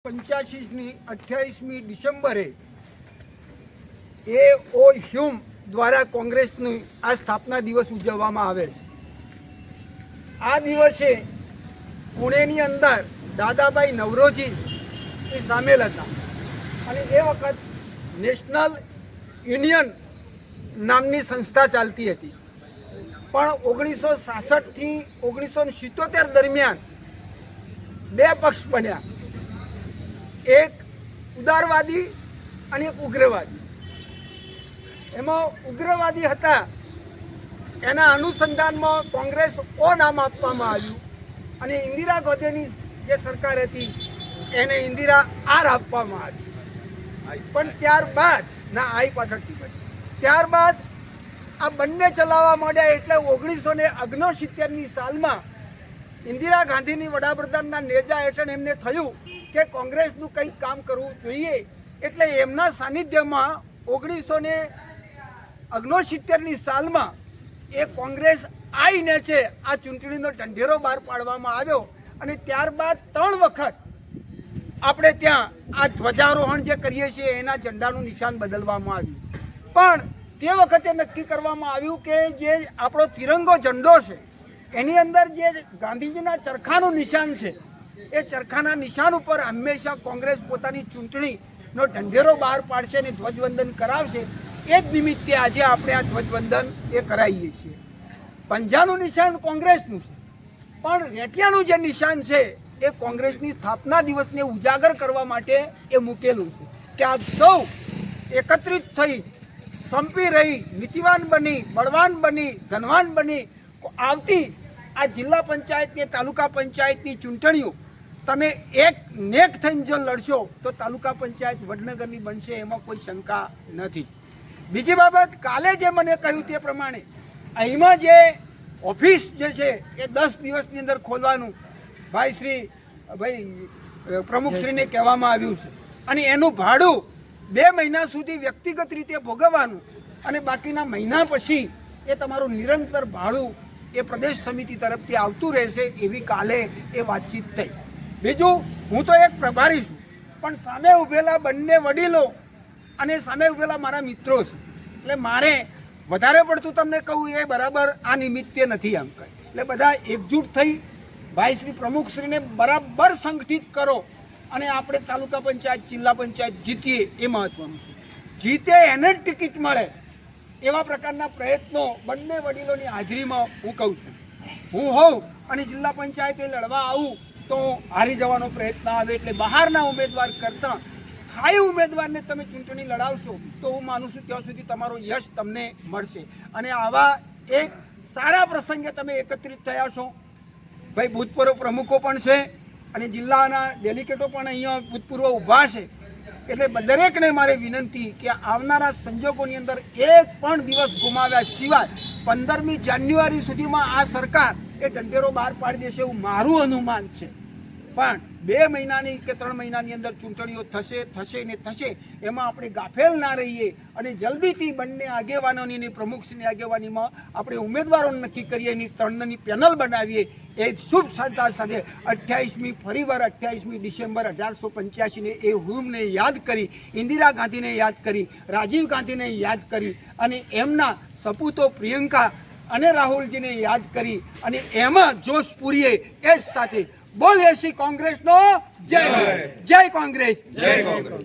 85ની 28મી ડિસેમ્બરે એ.ઓ. હ્યુમ દ્વારા કોંગ્રેસની આ સ્થાપના દિવસ ઉજવવામાં આવે છે। આ દિવસે પુણેની અંદર દાદાભાઈ નવરોજી એ સામેલ હતા અને એ વખત નેશનલ યુનિયન નામની સંસ્થા ચાલતી હતી, પણ 1966 થી 1977 દરમિયાન બે પક્ષ બન્યા, એક ઉદારવાદી અને એક ઉગ્રવાદી। એમાં ઉગ્રવાદી હતા એના અનુસંધાનમાં કોંગ્રેસ ઓ નામ આપવામાં આવ્યું અને ઇન્દિરા ગાંધીની જે સરકાર હતી એને ઇન્દિરા આર આપવામાં આવી। પણ ત્યારબાદ ના આઈ પાછળથી બની ત્યારબાદ આ બંને ચલાવવા માંડ્યા એટલે 1969ની સાલમાં ઇન્દિરા ગાંધીની વડાપ્રધાનના નેજા હેઠળ એમને થયું કે કોંગ્રેસનું કંઈક કામ કરવું જોઈએ, એટલે એમના સાનિધ્યમાં 1969ની સાલમાં એ કોંગ્રેસ આઈને છે આ ચૂંટણીનો ઢંઢેરો બહાર પાડવામાં આવ્યો અને ત્યારબાદ 3 વખત આપણે ત્યાં આ ધ્વજારોહણ જે કરીએ છીએ એના ઝંડાનું નિશાન બદલવામાં આવ્યું। પણ તે વખતે નક્કી કરવામાં આવ્યું કે જે આપણો તિરંગો ઝંડો છે એની અંદર જે ગાંધીજીના ચરખાનું નિશાન છે એ ચરખાના નિશાન ઉપર હંમેશા કોંગ્રેસ પોતાની ચૂંટણીનો ઢંઢેરો બહાર પાડશે અને ધ્વજવંદન કરાવશે। એ જ નિમિત્તે આજે આપણે આ ધ્વજવંદન એ કરાવીએ છીએ। પંજાનું નિશાન કોંગ્રેસનું છે, પણ રેટિયાનું જે નિશાન છે એ કોંગ્રેસની સ્થાપના દિવસને ઉજાગર કરવા માટે એ મૂકેલું છે કે આપ સૌ એકત્રિત થઈ સંપી રહી નીતિવાન બની બળવાન બની ધનવાન બની આવતી આ જિલ્લા પંચાયત કે તાલુકા પંચાયતની ચૂંટણીઓ તમે એક નેક થઈને જો લડશો તો તાલુકા પંચાયત વડનગરની બનશે, એમાં કોઈ શંકા નથી। બીજી બાબત, કાલે જે મને કહ્યું તે પ્રમાણે અહીંમાં જે ઓફિસ જે છે એ 10 દિવસની અંદર ખોલવાનું ભાઈ પ્રમુખશ્રીને કહેવામાં આવ્યું છે અને એનું ભાડું 2 મહિના સુધી વ્યક્તિગત રીતે ભોગવવાનું અને બાકીના મહિના પછી એ તમારું નિરંતર ભાડું એ પ્રદેશ સમિતિ તરફથી આવતું રહેશે, એવી કાલે એ વાતચીત થઈ। બીજું, હું તો એક પ્રભારી છું, પણ સામે ઉભેલા બંને વડીલો અને સામે ઉભેલા મારા મિત્રો છે, એટલે મારે વધારે પડતું તમને કહું એ બરાબર આ નિમિત્તે નથી એમ કહે, એટલે બધા એકજૂટ થઈ ભાઈ શ્રી પ્રમુખશ્રીને બરાબર સંગઠિત કરો અને આપણે તાલુકા પંચાયત જિલ્લા પંચાયત જીતીએ એ મહત્વનું છે। જીતે એને જ ટિકિટ મળે એવા પ્રકારના પ્રયત્નો બંને વડીલોની હાજરીમાં હું કહું છું। હું હોઉં અને જિલ્લા પંચાયતે લડવા આવું તો હારી જવાનો પ્રયત્ન આવે, એટલે બહારના ઉમેદવાર કરતાં સ્થાયી ઉમેદવારને તમે ચૂંટણી લડાવશો તો હું માનું છું ત્યાં સુધી તમારો યશ તમને મળશે। અને આવા એક સારા પ્રસંગે તમે એકત્રિત થયા છો। ભાઈ ભૂતપૂર્વ પ્રમુખો પણ છે અને જિલ્લાના ડેલિગેટો પણ અહીંયા ભૂતપૂર્વ ઊભા છે, એટલે દરેકને મારે વિનંતી કે આવનારા સંજોગોની અંદર એક પણ દિવસ ગુમાવ્યા સિવાય 15મી જાન્યુઆરી સુધીમાં આ સરકાર એ ઢંઢેરો બહાર પાડી દેશે એવું મારું અનુમાન છે। પણ 2 મહિનાની કે 3 મહિનાની અંદર ચૂંટણીઓ થશે ને થશે, એમાં આપણે ગાફેલ ના રહીએ અને જલ્દીથી બંને આગેવાનોની પ્રમુખશ્રીની આગેવાનીમાં આપણે ઉમેદવારો નક્કી કરીએ, એની 3ની પેનલ બનાવીએ। એ શુભ શ્રદ્ધા સાથે 28મી ફરીવાર 28મી ડિસેમ્બર 1885ને એ હ્યુમને યાદ કરી, ઇન્દિરા ગાંધીને યાદ કરી, રાજીવ ગાંધીને યાદ કરી અને એમના સપૂતો પ્રિયંકા અને રાહુલજીને યાદ કરી અને એમાં જોશ પૂરીએ। એ જ સાથે બોલીએ શ્રી કોંગ્રેસનો જય, જય કોંગ્રેસ, જય કોંગ્રેસ।